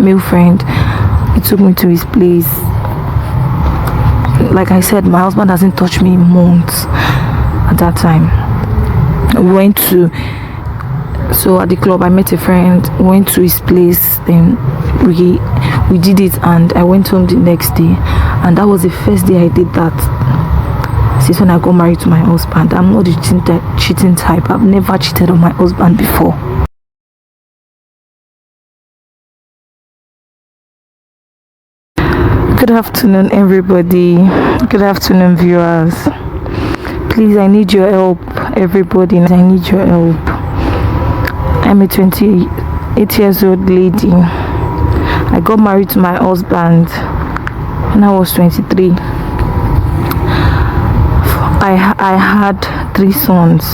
male friend. He took me to his place. Like I said, my husband hasn't touched me in months at that time. We went to, so at the club I met a friend, went to his place, then we did it, and I went home the next day, and that was the first day I did that since when I got married to my husband. I'm not a cheating type. I've never cheated on my husband before. Good afternoon, everybody. Good afternoon, viewers. Please, I need your help, everybody. I need your help. I'm a 28 years old lady. I got married to my husband when I was 23. I had 3 sons.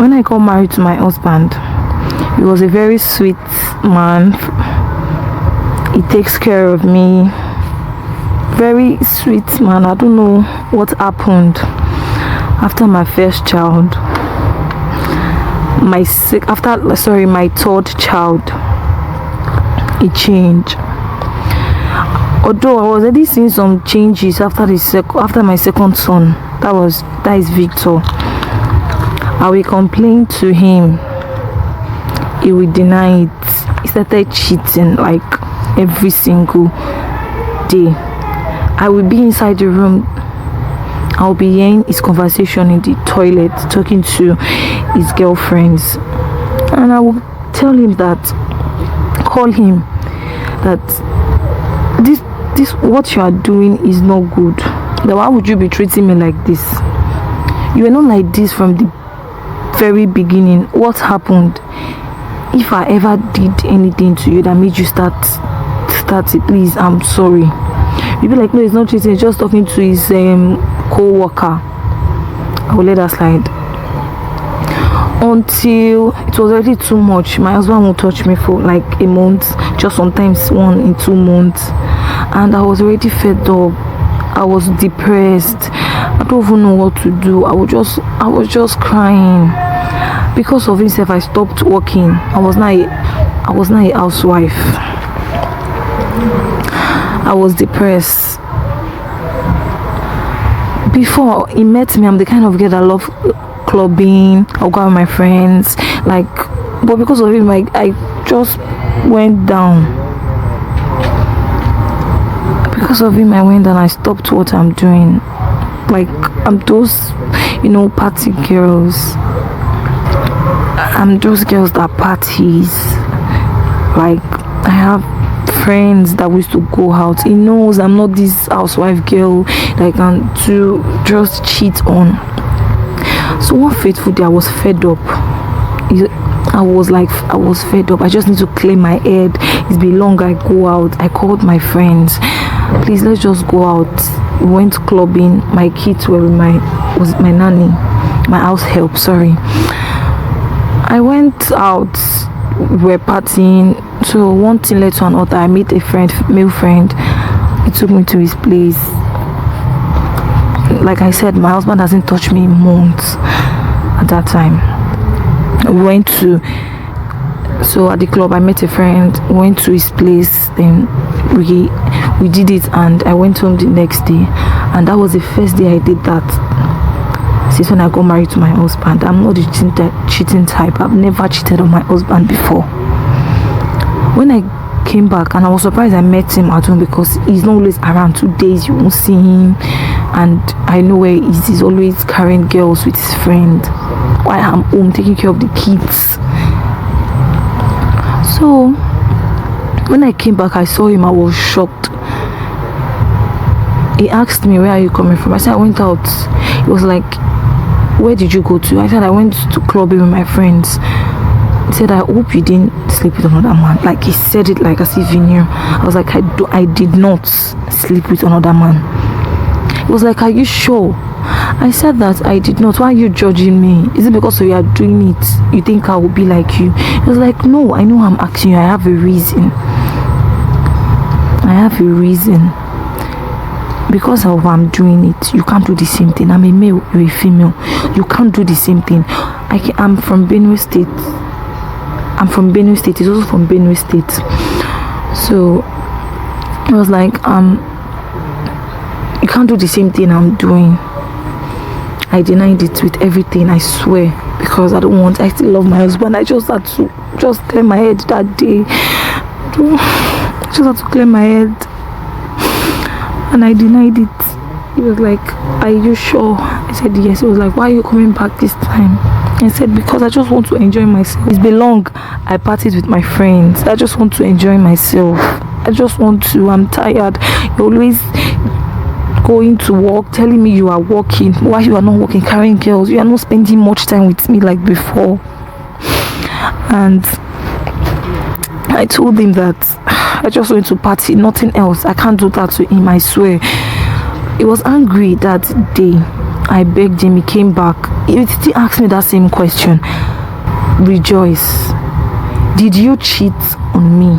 When I got married to my husband, he was a very sweet man. He takes care of me. Very sweet man. I don't know what happened after my first child. My 3rd child, it changed. Although I was already seeing some changes after my second son, that is Victor. I will complain to him. He will deny it. He started cheating like every single day. I will be inside the room. I'll be hearing his conversation in the toilet, talking to his girlfriends, and I will tell him call him that this what you are doing is not good. Then why would you be treating me like this? You were not like this from the very beginning. What happened? If I ever did anything to you that made you start it, please, I'm sorry. You'll be like, no, it's not cheating, it's just talking to his co-worker. I will let that slide. Until it was already too much. My husband won't touch me for like a month, just sometimes 1 in 2 months, and I was already fed up. I was depressed. I don't even know what to do. I was just crying. Because of himself, I stopped working. I was not a housewife. I was depressed. Before he met me, I'm the kind of girl that love clubbing. I'll go out with my friends, but because of him, I just went down. Because of him, I went down. I stopped what I'm doing. I'm those, party girls. I'm those girls that parties. I have friends that we used to go out. He knows I'm not this housewife girl that I can to just cheat on. So one fateful day, I was fed up. I was fed up. I just need to clear my head. It's been long. I go out. I called my friends. Please, let's just go out. We went clubbing. My kids were with my nanny, my house help. Sorry. I went out. We were partying. So one thing led to another. I met a male friend. He took me to his place. Like I said, my husband hasn't touched me in months at that time. We went to, so at the club I met a friend, went to his place, then we did it, and I went home the next day, and that was the first day I did that since when I got married to my husband. I'm not a cheating type. I've never cheated on my husband before. When I came back, and I was surprised I met him at home because he's not always around. 2 days you won't see him, and I know where he is. He's always carrying girls with his friend while I'm home taking care of the kids. So when I came back, I saw him. I was shocked. He asked me, where are you coming from? I said I went out. He was like, where did you go to? I said I went to clubbing with my friends. He said, I hope you didn't sleep with another man. He said it like as if he knew. I was like, I did not sleep with another man. He was like, are you sure? I said that I did not. Why are you judging me? Is it because you are doing it, you think I will be like you? He was like, no, I know I'm asking you. I have a reason. Because of I'm doing it, you can't do the same thing. I'm a male, you're a female. You can't do the same thing. I'm from Benue State. I'm from Benue State. He's also from Benue State. So I was like, you can't do the same thing I'm doing. I denied it with everything, I swear, because I still love my husband. I just had to clear my head that day. I just had to clear my head, and I denied it. He was like, are you sure? I said yes. He was like, why are you coming back this time? I said, because I just want to enjoy myself. It's been long I partied with my friends. I just want to enjoy myself. I'm tired. You're always going to work, telling me you are working. Why you are not working, carrying girls? You are not spending much time with me like before. And I told him that I just went to party, nothing else. I can't do that to him, I swear. He was angry that day. I begged him, he came back. He still asked me that same question. Rejoice, did you cheat on me?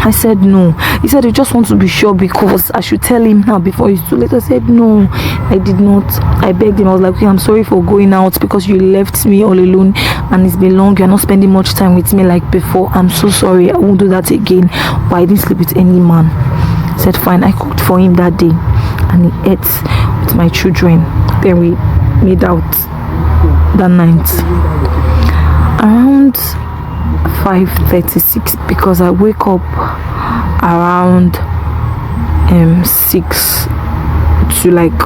I said no. He said he just wants to be sure because I should tell him now before it's too late. I said no, I did not. I begged him. I was like, okay, I'm sorry for going out because you left me all alone and it's been long. You're not spending much time with me like before. I'm so sorry. I won't do that again. But I didn't sleep with any man. I said fine. I cooked for him that day and he ate with my children. Then we made out that night around 5:36 because I wake up around 6 to like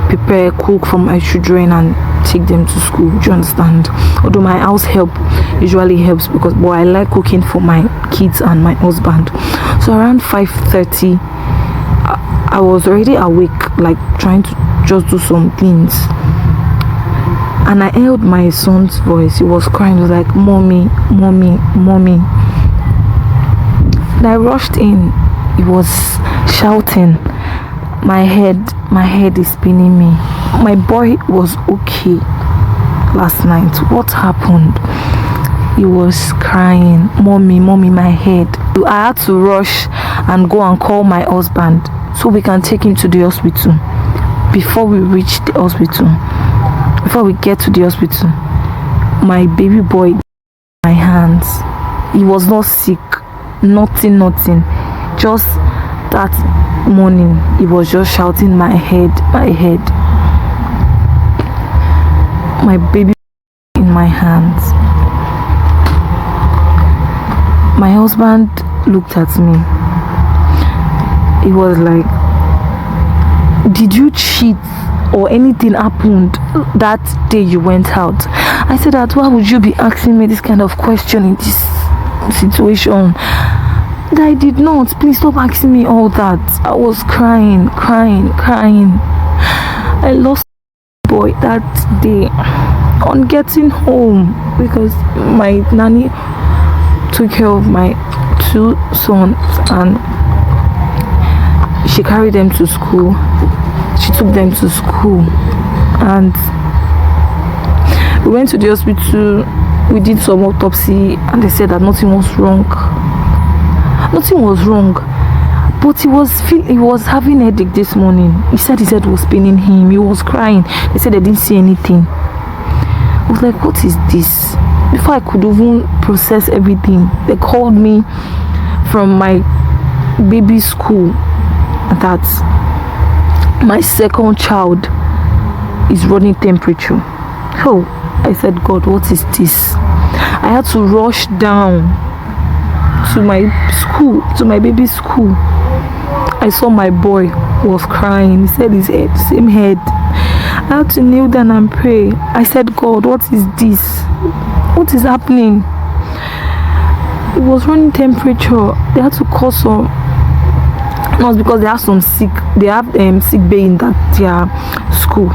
prepare, cook for my children and take them to school. Do you understand? Although my house help usually helps because I like cooking for my kids and my husband. So around 5:30 I was already awake, like trying to just do some things, and I heard my son's voice. He was crying. He was like, mommy, mommy, mommy. And I rushed in. He was shouting. My head is spinning me. My boy was okay last night. What happened? He was crying, mommy, mommy, my head. I had to rush and go and call my husband so we can take him to the hospital. Before we reach the hospital, before we get to the hospital, my baby boy in my hands. He was not sick, nothing. Just that morning, he was just shouting, my head. My baby in my hands. My husband looked at me. He was like, did you cheat or anything happened that day you went out? I said that, why would you be asking me this kind of question in this situation? That I did not. Please stop asking me all that. I was crying. I lost my boy that day on getting home because my nanny took care of my 2 sons and she carried them to school. She took them to school and we went to the hospital. We did some autopsy and they said that nothing was wrong, but he was having a headache this morning. He said his head was paining him. He was crying. They said they didn't see anything. I was like, what is this? Before I could even process everything, they called me from my baby school that my second child is running temperature. Oh, I said, God, what is this? I had to rush down to my school, to my baby school. I saw my boy was crying. He said his head, same head. I had to kneel down and pray. I said, God, what is this? What is happening? It was running temperature. They had to call some nurse because they have sick bay in their school.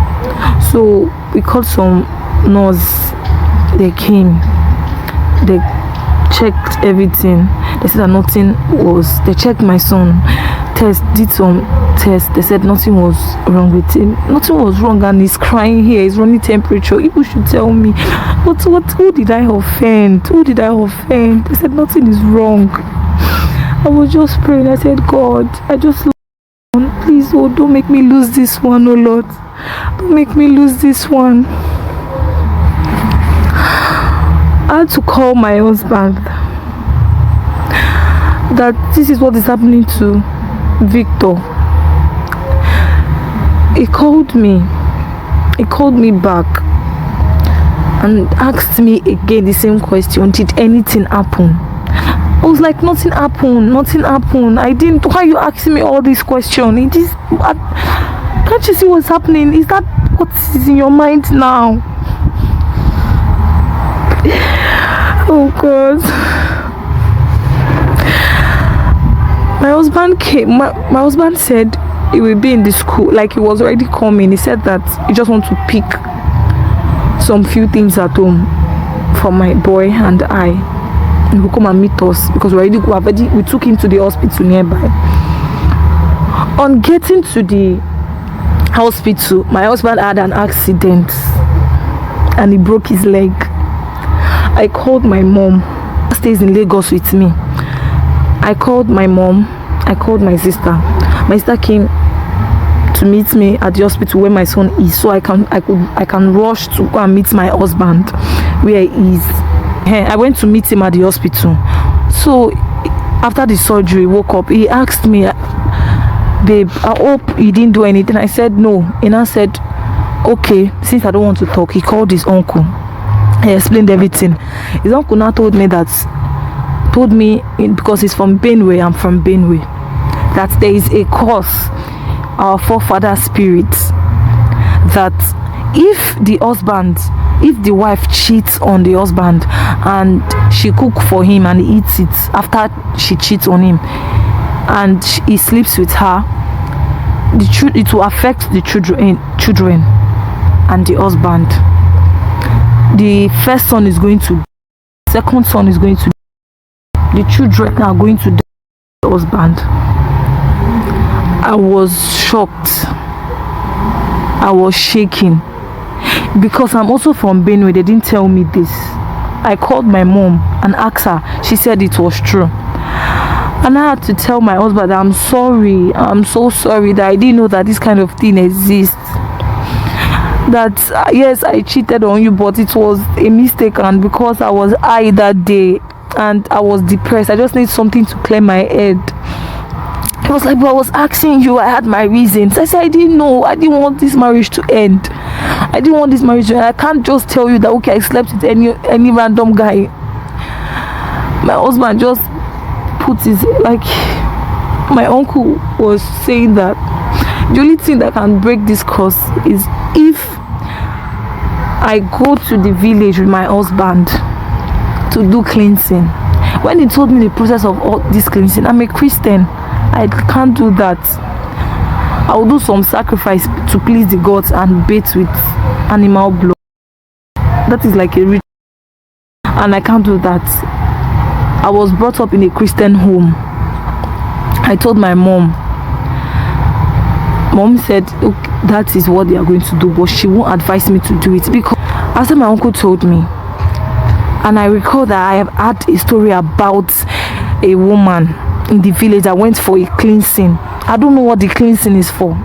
So we called some nurse. They came. They checked everything. They said that nothing was. They checked my son. Did some tests. They said nothing was wrong with him. Nothing was wrong, and he's crying here. He's running temperature. People should tell me. But who did I offend? They said nothing is wrong. I was just praying. I said, God, I just love, please, oh, don't make me lose this one, oh Lord. Don't make me lose this one. I had to call my husband that this is what is happening to Victor. He called me back and asked me again the same question. Did anything happen? I was like, nothing happened. I didn't. Why are you asking me all these questions? Can't you see what's happening? Is that what is in your mind now? Oh God. My husband came. My husband said he will be in the school. Like, he was already coming. He said that he just wants to pick some few things at home for my boy and I. He will come and meet us because we took him to the hospital nearby. On getting to the hospital, my husband had an accident and he broke his leg. I called my mom, who stays in Lagos with me. I called my mom, I called my sister. My sister came to meet me at the hospital where my son is, so I can rush to go and meet my husband where he is. I went to meet him at the hospital. So after the surgery, he woke up. He asked me, babe, I hope you didn't do anything. I said no. And I said, okay, since I don't want to talk. He called his uncle. He explained everything. His uncle now told me because he's from Benue, I'm from Benue, that there is a curse, our forefather spirits, that if the wife cheats on the husband and she cook for him and he eats it after she cheats on him and he sleeps with her, it will affect the children and the husband. The first son is going to, second son is going to, the children are going to the husband. I was shocked. I was shaking because I'm also from Benue. They didn't tell me this. I called my mom and asked her. She said it was true. And I had to tell my husband, I'm sorry. I'm so sorry that I didn't know that this kind of thing exists. That yes, I cheated on you, but it was a mistake, and because I was high that day and I was depressed, I just need something to clear my head. I was like, but I was asking you, I had my reasons. I said, I didn't know. I didn't want this marriage to end. I didn't want this marriage to end. I can't just tell you that, okay, I slept with any random guy. My husband just put his, like, my uncle was saying that the only thing that can break this curse is if I go to the village with my husband to do cleansing. When he told me the process of all this cleansing, I'm a Christian. I can't do that. I will do some sacrifice to please the gods and bathe with animal blood. That is like a ritual, and I can't do that. I was brought up in a Christian home. I told my mom. Mom said, okay, that is what they are going to do, but she won't advise me to do it because after my uncle told me, and I recall that I have had a story about a woman in the village that went for a cleansing. I don't know what the cleansing is for.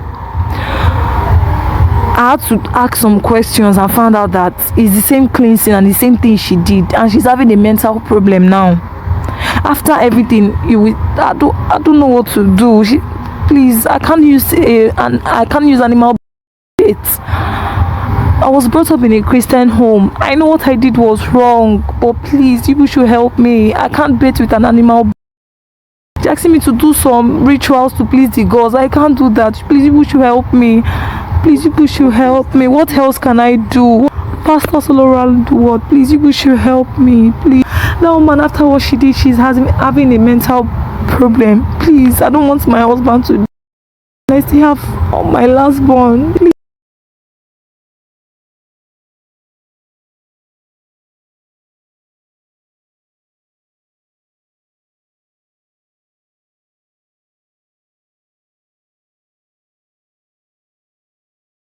I had to ask some questions and found out that it's the same cleansing and the same thing she did, and she's having a mental problem now. After everything, I don't know what to do. Please, I can't use animal bait. I was brought up in a Christian home. I know what I did was wrong, but please, you should help me. I can't bait with an animal bait. They're asking me to do some rituals to please the gods. I can't do that. Please, you should help me. Please, you should help me. What else can I do? Pastors all around the world, please, you should help me. Please. That woman, after what she did, she's having a mental problem. Please, I don't want my husband to. I still have my last born. Please.